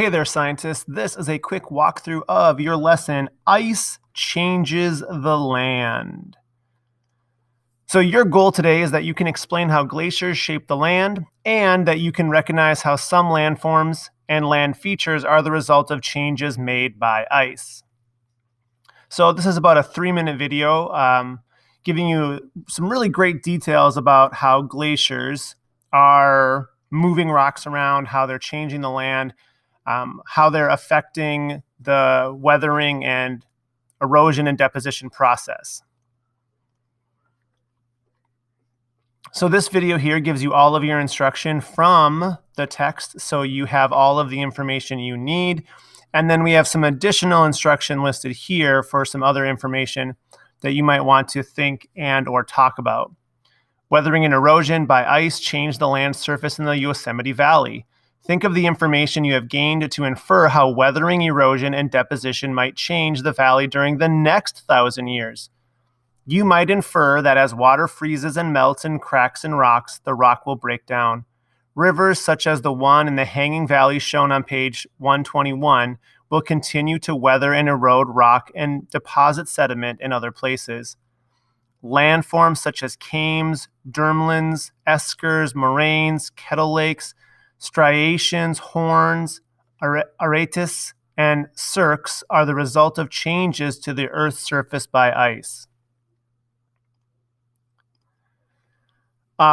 Hey there, scientists. This is a quick walkthrough of your lesson, Ice Changes the Land. So your goal today is that you can explain how glaciers shape the land and that you can recognize how some landforms and land features are the result of changes made by ice. So this is about a 3-minute video giving you some really great details about how glaciers are moving rocks around, how they're changing the land, how they're affecting the weathering and erosion and deposition process. So this video here gives you all of your instruction from the text, so you have all of the information you need. And then we have some additional instruction listed here for some other information that you might want to think and or talk about. Weathering and erosion by ice change the land surface in the Yosemite Valley. Think of the information you have gained to infer how weathering, erosion, and deposition might change the valley during the next 1,000 years. You might infer that as water freezes and melts in cracks in rocks, the rock will break down. Rivers such as the one in the Hanging Valley shown on page 121 will continue to weather and erode rock and deposit sediment in other places. Landforms such as kames, dermlands, eskers, moraines, kettle lakes, striations, horns, aratus, and cirques are the result of changes to the Earth's surface by ice.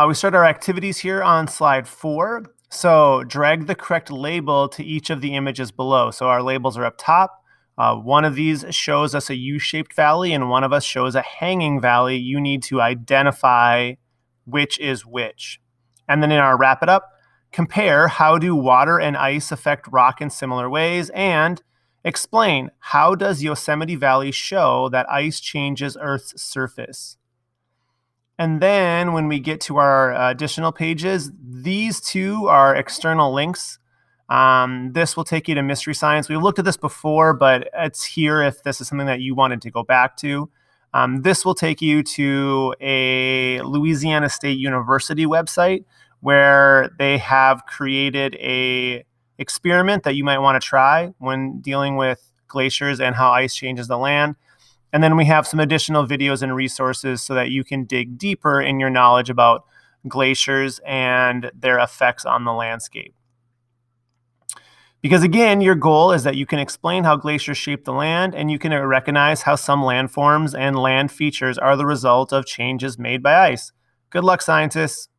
We start our activities here on slide 4. So drag the correct label to each of the images below. So our labels are up top. One of these shows us a U-shaped valley and one of us shows a hanging valley. You need to identify which is which. And then in our wrap it up, compare how do water and ice affect rock in similar ways, and explain how does Yosemite Valley show that ice changes Earth's surface. And then when we get to our additional pages, these two are external links. This will take you to Mystery Science. We've looked at this before, but it's here if this is something that you wanted to go back to. This will take you to a Louisiana State University website where they have created a experiment that you might want to try when dealing with glaciers and how ice changes the land. And then we have some additional videos and resources so that you can dig deeper in your knowledge about glaciers and their effects on the landscape. Because again, your goal is that you can explain how glaciers shape the land and you can recognize how some landforms and land features are the result of changes made by ice. Good luck, scientists.